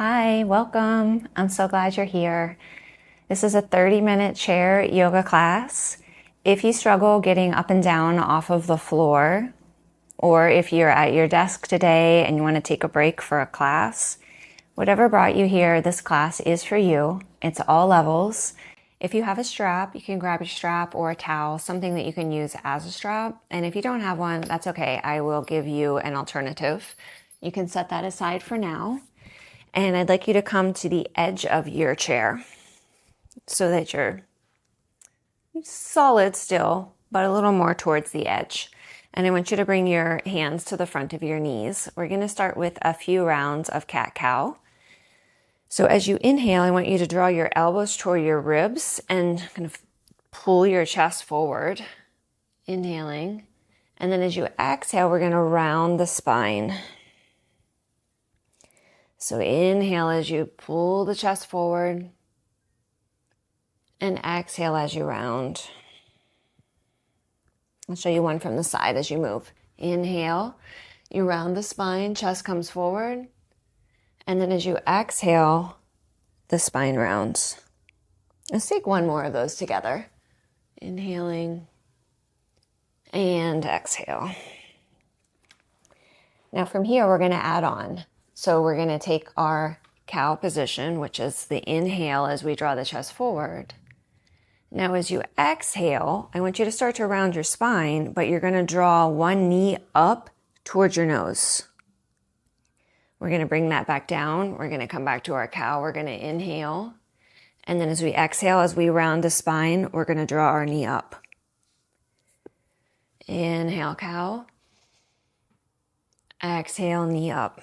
Hi, welcome. I'm so glad you're here. This is a 30-minute chair yoga class. If you struggle getting up and down off of the floor, or if you're at your desk today and you want to take a break for a class, whatever brought you here, this class is for you. It's all levels. If you have a strap, you can grab your strap or a towel, something that you can use as a strap. And if you don't have one, that's okay. I will give you an alternative. You can set that aside for now. And I'd like you to come to the edge of your chair so that you're solid still, but a little more towards the edge. And I want you to bring your hands to the front of your knees. We're going to start with a few rounds of cat-cow. So as you inhale, I want you to draw your elbows toward your ribs and kind of pull your chest forward, inhaling. And then as you exhale, we're going to round the spine. So inhale as you pull the chest forward and exhale as you round. I'll show you one from the side as you move. Inhale, you round the spine, chest comes forward. And then as you exhale, the spine rounds. Let's take one more of those together. Inhaling and exhale. Now from here, we're going to add on. So we're going to take our cow position, which is the inhale as we draw the chest forward. Now as you exhale, I want you to start to round your spine, but you're going to draw one knee up towards your nose. We're going to bring that back down. We're going to come back to our cow. We're going to inhale. And then as we exhale, as we round the spine, we're going to draw our knee up. Inhale, cow. Exhale, knee up.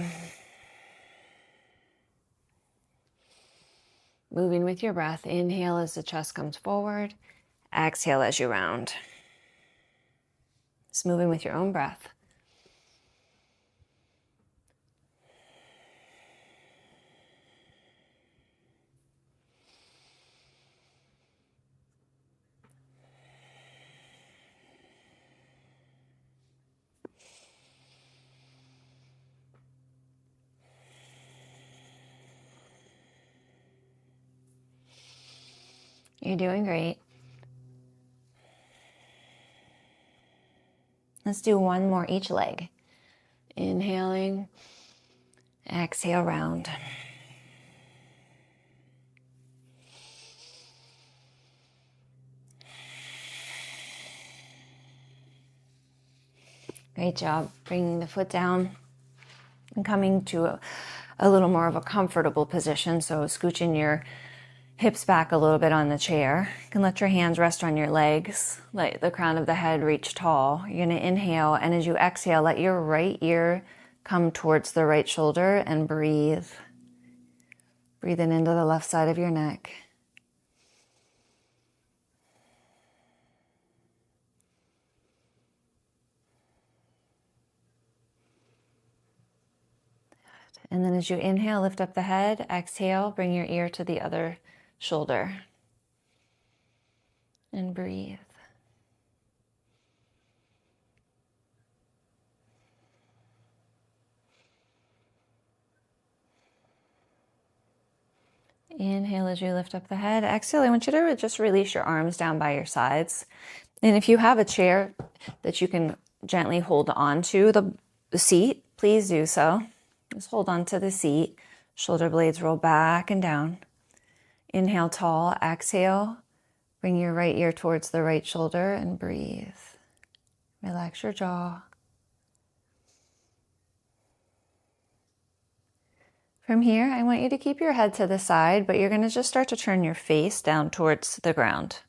Moving with your breath. Inhale as the chest comes forward. Exhale as you round. Just moving with your own breath. You're doing great. Let's do one more each leg. Inhaling, exhale, round. Great job bringing the foot down and coming to a little more of a comfortable position. So scooching your hips back a little bit on the chair. You can let your hands rest on your legs, let the crown of the head reach tall. You're going to inhale, and as you exhale, let your right ear come towards the right shoulder and breathe. Breathe in into the left side of your neck. And then as you inhale, lift up the head. Exhale, bring your ear to the other shoulder. And breathe. Inhale as you lift up the head. Exhale, I want you to just release your arms down by your sides. And if you have a chair that you can gently hold on to the seat, please do so. Just hold on to the seat. Shoulder blades roll back and down. Inhale tall. Exhale. Bring your right ear towards the right shoulder and breathe. Relax your jaw. From here, I want you to keep your head to the side, but you're going to just start to turn your face down towards the ground.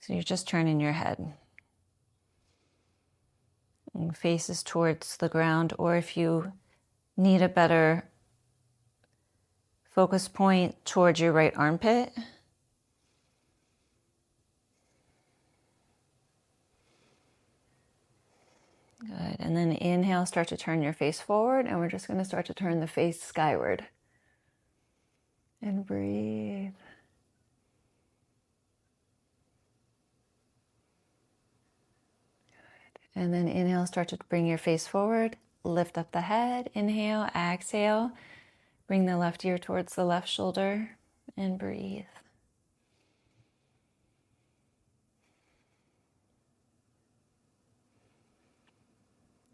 So you're just turning your head. And face is towards the ground, or if you need a better focus point, towards your right armpit. Good. And then inhale, start to turn your face forward, and we're just going to start to turn the face skyward. And breathe. Good. And then inhale, start to bring your face forward. Lift up the head. Inhale, exhale. Bring the left ear towards the left shoulder and breathe.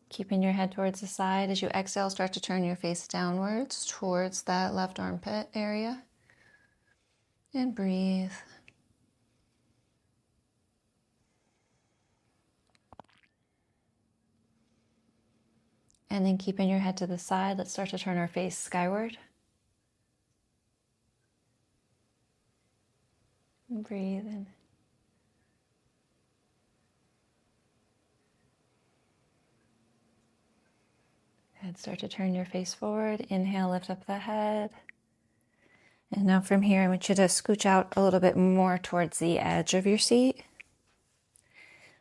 Keeping your head towards the side. As you exhale, start to turn your face downwards towards that left armpit area. And breathe. And then keeping your head to the side, let's start to turn our face skyward. And breathe in. Good. Start to turn your face forward. Inhale, lift up the head. And now from here, I want you to scooch out a little bit more towards the edge of your seat.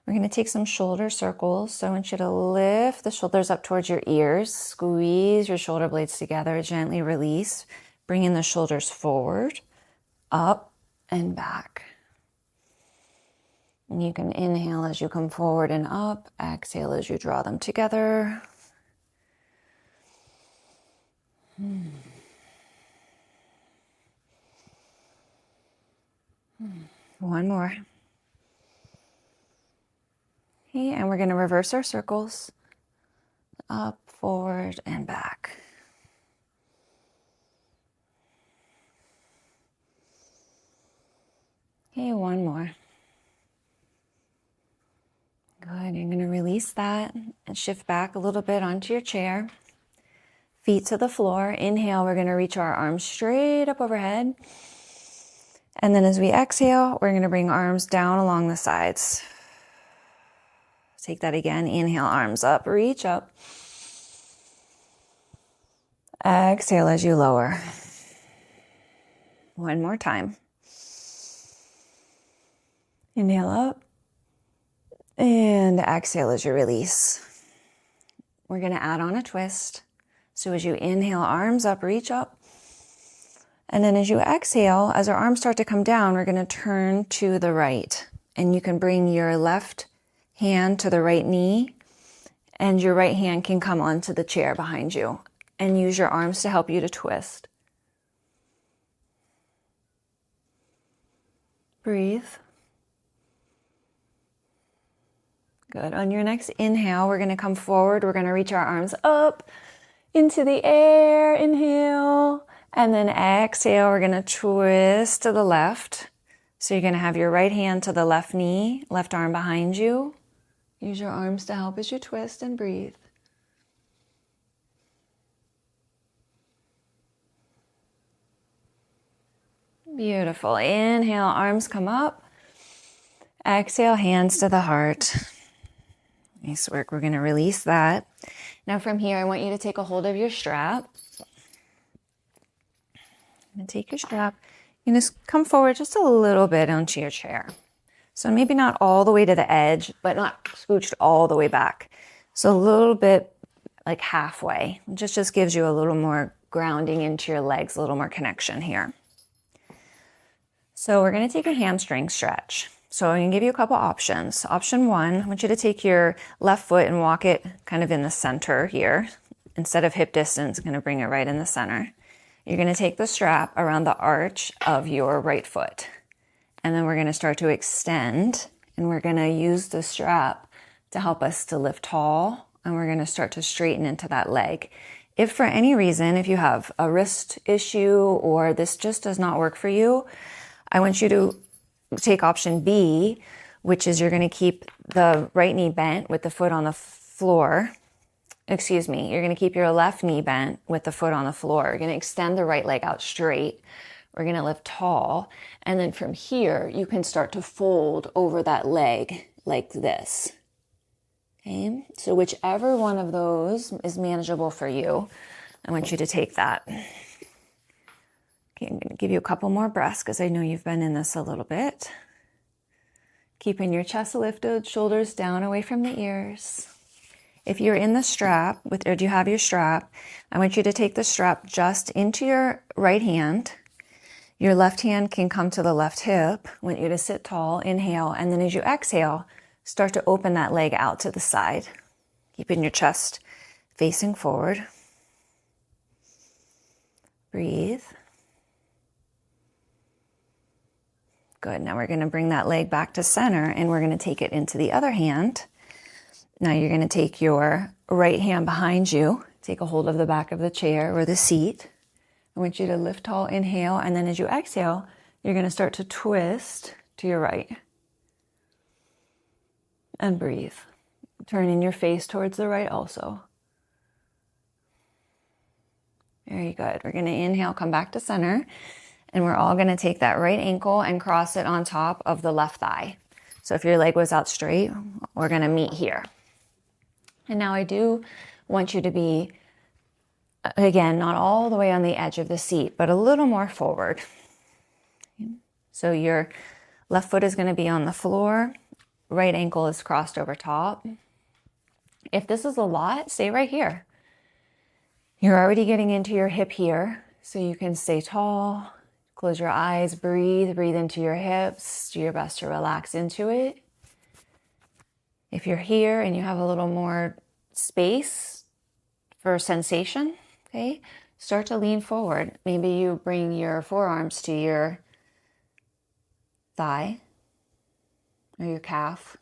We're going to take some shoulder circles. So I want you to lift the shoulders up towards your ears. Squeeze your shoulder blades together. Gently release. Bringing the shoulders forward, up, and back. And you can inhale as you come forward and up. Exhale as you draw them together. One more. Okay, and we're going to reverse our circles. Up, forward, and back. Okay, one more. Good, you're going to release that and shift back a little bit onto your chair. Feet to the floor. Inhale, we're going to reach our arms straight up overhead. And then as we exhale, we're going to bring arms down along the sides. Take that again. Inhale, arms up, reach up. Exhale as you lower. One more time. Inhale up. And exhale as you release. We're going to add on a twist. So as you inhale, arms up, reach up. And then as you exhale, as our arms start to come down, we're going to turn to the right. And you can bring your left hand to the right knee, and your right hand can come onto the chair behind you. And use your arms to help you to twist. Breathe. Good. On your next inhale, we're going to come forward. We're going to reach our arms up into the air. Inhale. And then exhale, we're going to twist to the left. So you're going to have your right hand to the left knee, left arm behind you. Use your arms to help as you twist and breathe. Beautiful. Inhale, arms come up. Exhale, hands to the heart. Nice work. We're going to release that. Now from here, I want you to take a hold of your strap. And take your strap. You just come forward just a little bit onto your chair. So maybe not all the way to the edge, but not scooched all the way back. So a little bit like halfway. It just gives you a little more grounding into your legs, a little more connection here. So we're going to take a hamstring stretch. So I'm going to give you a couple options. Option one, I want you to take your left foot and walk it kind of in the center here. Instead of hip distance, I'm going to bring it right in the center. You're going to take the strap around the arch of your right foot. And then we're going to start to extend. And we're going to use the strap to help us to lift tall. And we're going to start to straighten into that leg. If for any reason, if you have a wrist issue or this just does not work for you, I want you to take option B, which is you're going to keep the right knee bent with the foot on the floor. You're going to keep your left knee bent with the foot on the floor. You're going to extend the right leg out straight. We're going to lift tall. And then from here, you can start to fold over that leg like this. Okay? So whichever one of those is manageable for you, I want you to take that. Okay, I'm going to give you a couple more breaths because I know you've been in this a little bit. Keeping your chest lifted, shoulders down away from the ears. If you're in the strap, or do you have your strap, I want you to take the strap just into your right hand. Your left hand can come to the left hip. I want you to sit tall, inhale, and then as you exhale, start to open that leg out to the side. Keeping your chest facing forward. Breathe. Good. Now we're going to bring that leg back to center and we're going to take it into the other hand. Now you're going to take your right hand behind you, take a hold of the back of the chair or the seat. I want you to lift tall, inhale, and then as you exhale, you're going to start to twist to your right. And breathe. Turning your face towards the right also. Very good. We're going to inhale, come back to center. And we're all going to take that right ankle and cross it on top of the left thigh. So if your leg was out straight, we're going to meet here. And now I do want you to be, again, not all the way on the edge of the seat, but a little more forward. So your left foot is going to be on the floor. Right ankle is crossed over top. If this is a lot, stay right here. You're already getting into your hip here, so you can stay tall. Close your eyes, breathe into your hips. Do your best to relax into it. If you're here and you have a little more space for sensation, okay, start to lean forward. Maybe you bring your forearms to your thigh or your calf.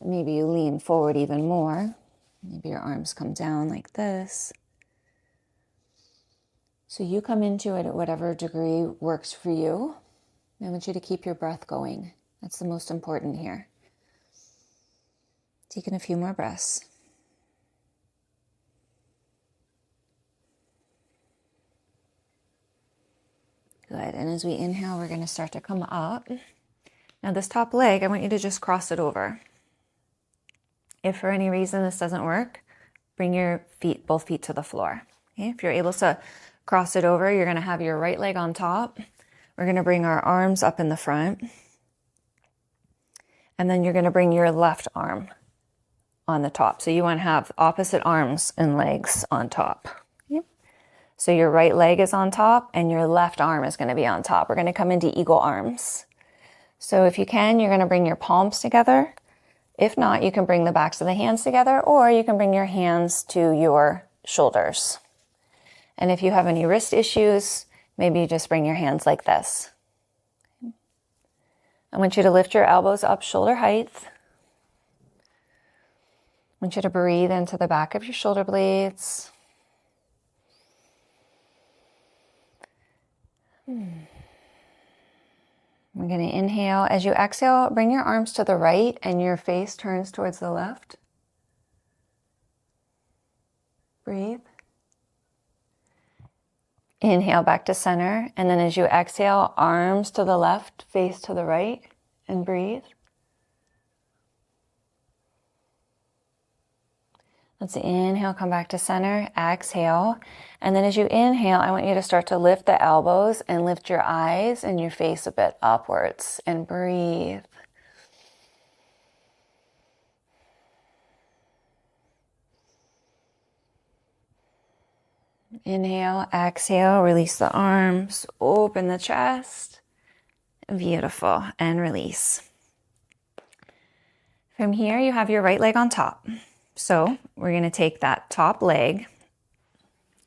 Maybe you lean forward even more. Maybe your arms come down like this. So you come into it at whatever degree works for you. I want you to keep your breath going. That's the most important here. Taking a few more breaths. Good. And as we inhale, we're going to start to come up. Now this top leg, I want you to just cross it over. If for any reason this doesn't work, bring your feet, both feet to the floor. Okay? If you're able to cross it over, you're going to have your right leg on top. We're going to bring our arms up in the front. And then you're going to bring your left arm on the top. So you want to have opposite arms and legs on top. Okay? So your right leg is on top and your left arm is going to be on top. We're going to come into eagle arms. So if you can, you're going to bring your palms together. If not, you can bring the backs of the hands together, or you can bring your hands to your shoulders. And if you have any wrist issues, maybe you just bring your hands like this. I want you to lift your elbows up shoulder height. I want you to breathe into the back of your shoulder blades. We're going to inhale. As you exhale, bring your arms to the right and your face turns towards the left. Breathe. Inhale back to center. And then as you exhale, arms to the left, face to the right, and breathe. Let's inhale, come back to center, exhale. And then as you inhale, I want you to start to lift the elbows and lift your eyes and your face a bit upwards and breathe. Inhale, exhale, release the arms, open the chest. Beautiful, and release. From here, you have your right leg on top. So we're going to take that top leg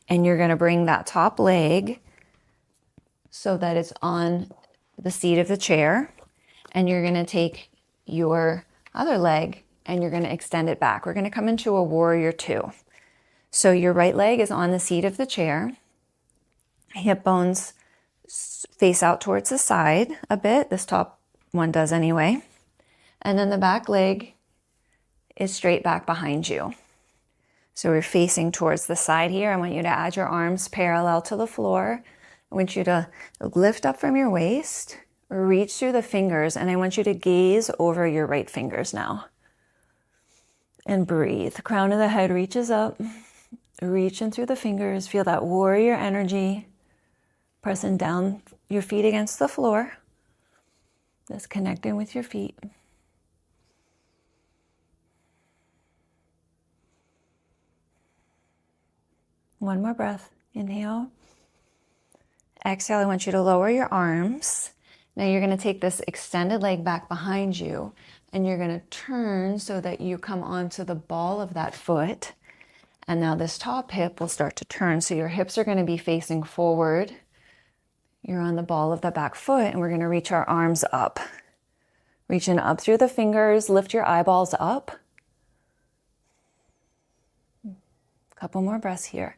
and you're going to bring that top leg so that it's on the seat of the chair. And you're going to take your other leg and you're going to extend it back. We're going to come into a warrior two. So your right leg is on the seat of the chair. Hip bones face out towards the side a bit. This top one does anyway. And then the back leg is straight back behind you. So we're facing towards the side here. I want you to add your arms parallel to the floor. I want you to lift up from your waist, reach through the fingers, and I want you to gaze over your right fingers now. And breathe. The crown of the head reaches up, reaching through the fingers. Feel that warrior energy, pressing down your feet against the floor. Just connecting with your feet. One more breath. Inhale. Exhale. I want you to lower your arms. Now you're going to take this extended leg back behind you and you're going to turn so that you come onto the ball of that foot. And now this top hip will start to turn. So your hips are going to be facing forward. You're on the ball of the back foot, and we're going to reach our arms up. Reaching up through the fingers, lift your eyeballs up. A couple more breaths here.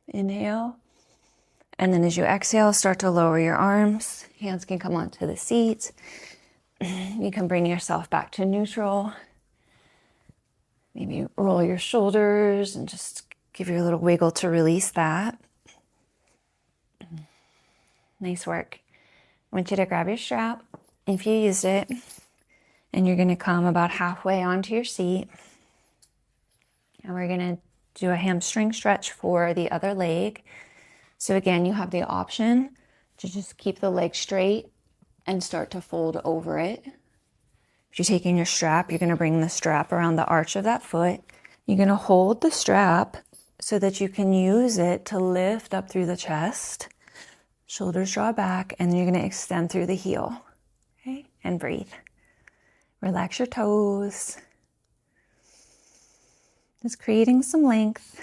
Inhale. And then as you exhale, start to lower your arms. Hands can come onto the seat. You can bring yourself back to neutral. Maybe roll your shoulders and just give you a little wiggle to release that. Nice work. I want you to grab your strap if you used it, and you're going to come about halfway onto your seat. And we're going to do a hamstring stretch for the other leg. So again, you have the option to just keep the leg straight and start to fold over it. If you're taking your strap, you're going to bring the strap around the arch of that foot. You're going to hold the strap so that you can use it to lift up through the chest. Shoulders draw back, and then you're going to extend through the heel. Okay? And breathe. Relax your toes. Just creating some length.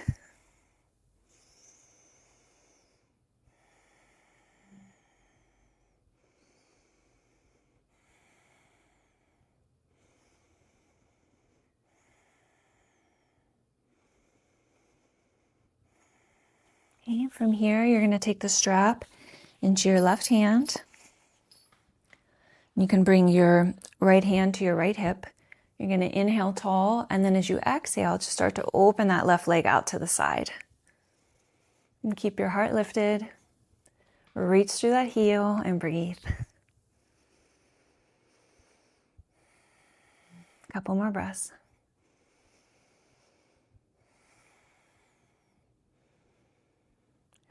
Okay, from here, you're going to take the strap into your left hand. You can bring your right hand to your right hip. You're going to inhale tall, and then as you exhale, just start to open that left leg out to the side. And keep your heart lifted. Reach through that heel and breathe. A couple more breaths.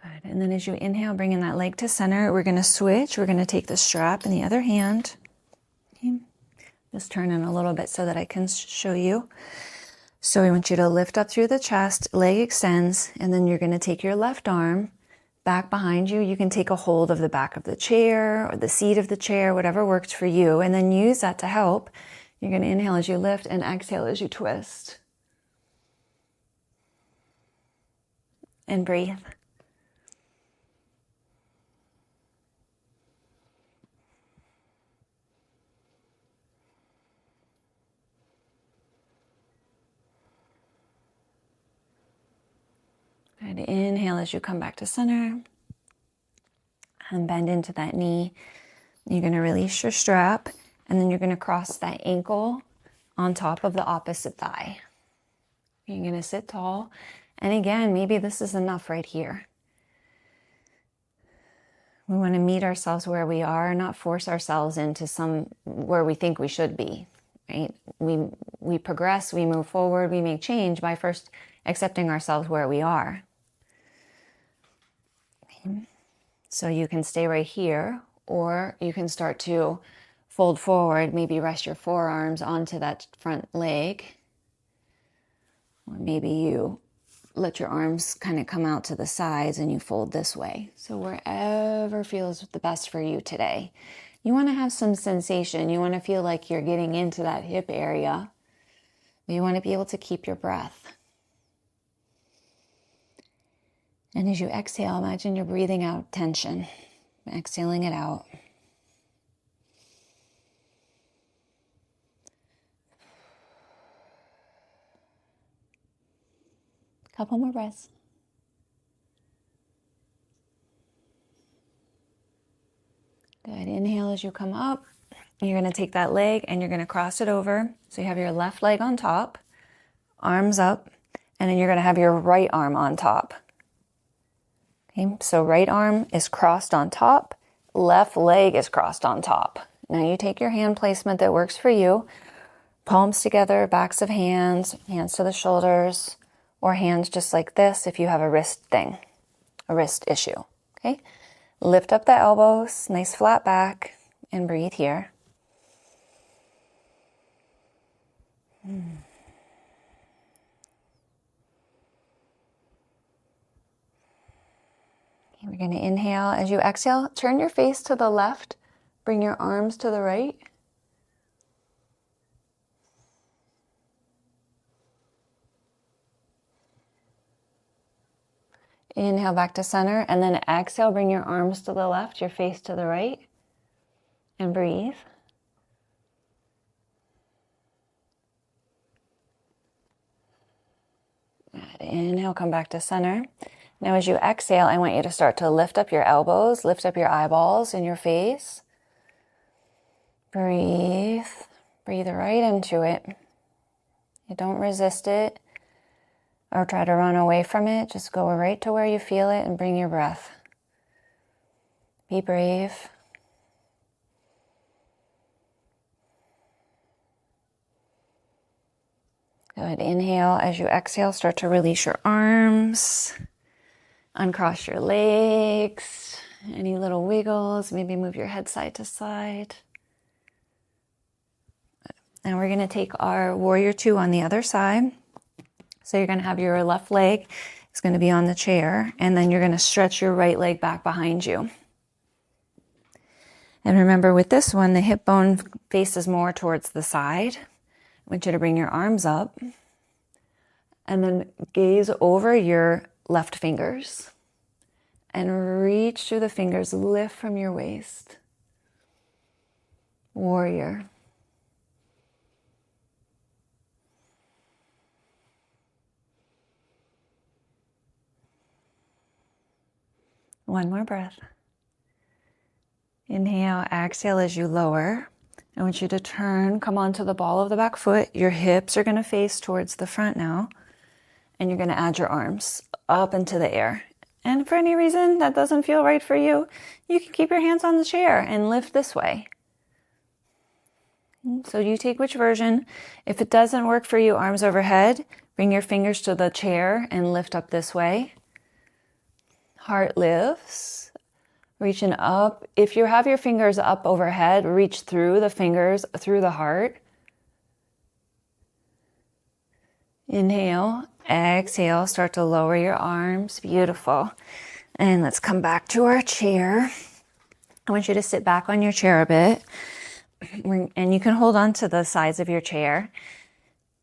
Good. And then as you inhale, bringing that leg to center, we're going to switch. We're going to take the strap in the other hand. Okay. Just turn in a little bit so that I can show you. So I want you to lift up through the chest, leg extends, and then you're going to take your left arm back behind you. You can take a hold of the back of the chair or the seat of the chair, whatever works for you, and then use that to help. You're going to inhale as you lift and exhale as you twist. And breathe. Good. Inhale as you come back to center and bend into that knee. You're going to release your strap, and then you're going to cross that ankle on top of the opposite thigh. You're going to sit tall. And again, maybe this is enough right here. We want to meet ourselves where we are, not force ourselves into where we think we should be, right? We progress, we move forward, we make change by first accepting ourselves where we are. Okay. So you can stay right here, or you can start to fold forward, maybe rest your forearms onto that front leg, or maybe you let your arms kind of come out to the sides and you fold this way. So wherever feels the best for you today. You want to have some sensation. You want to feel like you're getting into that hip area, but you want to be able to keep your breath. And as you exhale, imagine you're breathing out tension, exhaling it out. Couple more breaths. Good. Inhale as you come up. You're going to take that leg and you're going to cross it over. So you have your left leg on top, arms up, and then you're going to have your right arm on top. Okay, so right arm is crossed on top, left leg is crossed on top. Now you take your hand placement that works for you, palms together, backs of hands, hands to the shoulders, or hands just like this if you have a wrist issue, okay? Lift up the elbows, nice flat back, and breathe here. Okay, we're going to inhale. As you exhale, turn your face to the left, bring your arms to the right. Inhale back to center, and then exhale, bring your arms to the left, your face to the right, and breathe. Good. Inhale, come back to center. Now as you exhale, I want you to start to lift up your elbows, lift up your eyeballs in your face. Breathe. Breathe right into it. You don't resist it or try to run away from it. Just go right to where you feel it and bring your breath. Be brave. Good. Inhale. As you exhale, start to release your arms. Uncross your legs. Any little wiggles. Maybe move your head side to side. Now we're going to take our warrior two on the other side. So you're going to have your left leg is going to be on the chair, and then you're going to stretch your right leg back behind you. And remember, with this one, the hip bone faces more towards the side. I want you to bring your arms up and then gaze over your left fingers and reach through the fingers, lift from your waist. Warrior. One more breath. Inhale, exhale as you lower. I want you to turn, come onto the ball of the back foot. Your hips are going to face towards the front now. And you're going to add your arms up into the air. And for any reason that doesn't feel right for you, you can keep your hands on the chair and lift this way. So you take which version. If it doesn't work for you, arms overhead, bring your fingers to the chair and lift up this way. Heart lifts, reaching up. If you have your fingers up overhead, reach through the fingers, through the heart. Inhale, exhale, start to lower your arms. Beautiful. And let's come back to our chair. I want you to sit back on your chair a bit. And you can hold on to the sides of your chair.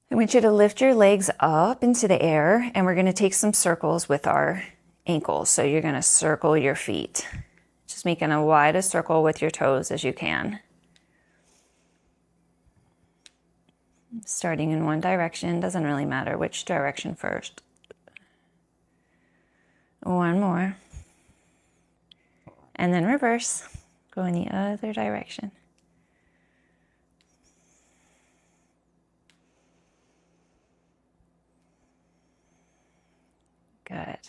I want you to lift your legs up into the air, and we're going to take some circles with our ankles. So you're going to circle your feet. Just making a widest circle with your toes as you can. Starting in one direction, doesn't really matter which direction first. One more. And then reverse. Go in the other direction. Good.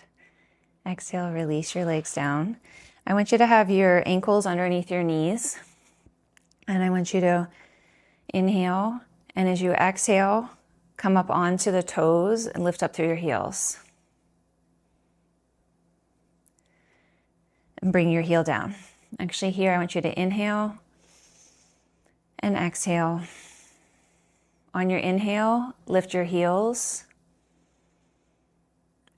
Exhale, release your legs down. I want you to have your ankles underneath your knees. And I want you to inhale. And as you exhale, come up onto the toes and lift up through your heels. And bring your heel down. Actually, here I want you to inhale and exhale. On your inhale, lift your heels.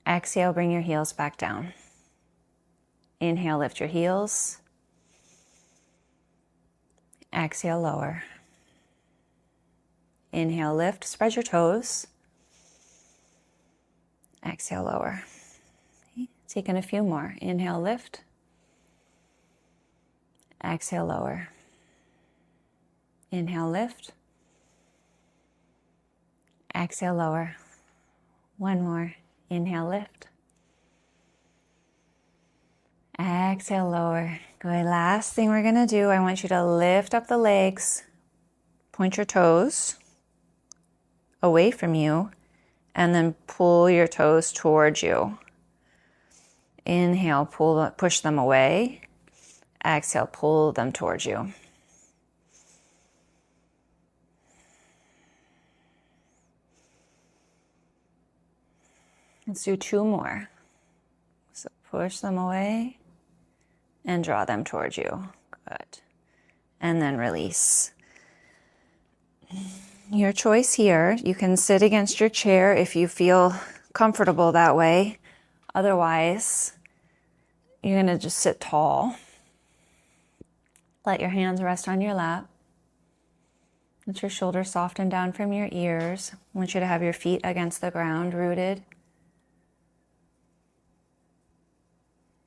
Exhale, bring your heels back down. Inhale, lift your heels. Exhale, lower. Inhale, lift, spread your toes. Exhale, lower. Okay. Taking a few more. Inhale, lift. Exhale, lower. Inhale, lift. Exhale, lower. One more. Inhale, lift. Exhale, lower. Good. Last thing we're going to do, I want you to lift up the legs. Point your toes away from you, and then pull your toes towards you. Inhale, push them away. Exhale, pull them towards you. Let's do two more. So push them away and draw them towards you. Good. And then release. Your choice here. You can sit against your chair if you feel comfortable that way. Otherwise, you're going to just sit tall. Let your hands rest on your lap. Let your shoulders soften down from your ears. I want you to have your feet against the ground, rooted.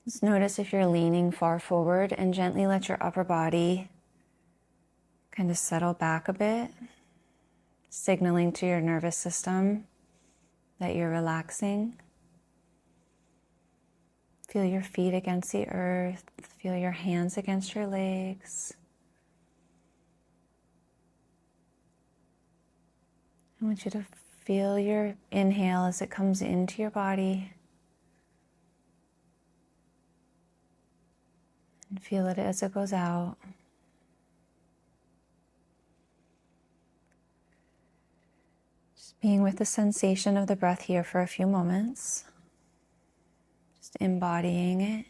Just notice if you're leaning far forward and gently let your upper body kind of settle back a bit, signaling to your nervous system that you're relaxing. Feel your feet against the earth. Feel your hands against your legs. I want you to feel your inhale as it comes into your body. And feel it as it goes out. Just being with the sensation of the breath here for a few moments. Just embodying it.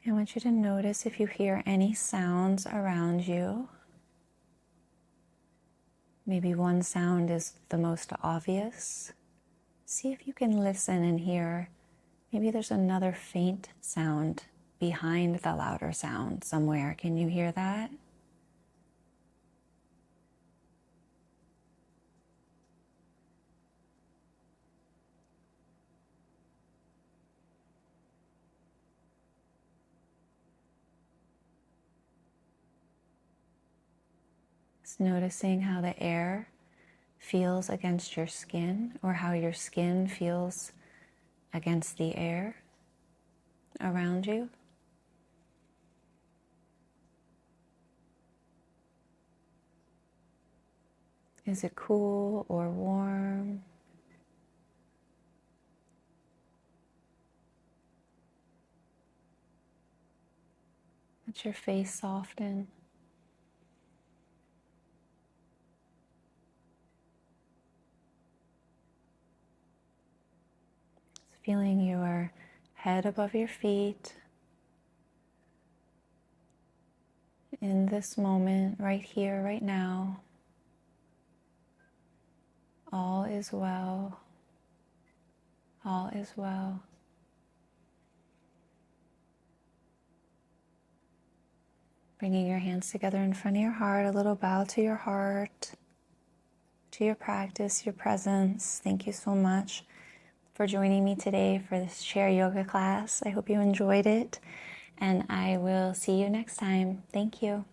I want you to notice if you hear any sounds around you. Maybe one sound is the most obvious. See if you can listen and hear. Maybe there's another faint sound behind the louder sound somewhere. Can you hear that? Just noticing how the air feels against your skin, or how your skin feels against the air around you. Is it cool or warm? Let your face soften. Feeling your head above your feet. In this moment, right here, right now, all is well. All is well. Bringing your hands together in front of your heart, a little bow to your heart, to your practice, your presence. Thank you so much for joining me today for this chair yoga class. I hope you enjoyed it, and I will see you next time. Thank you.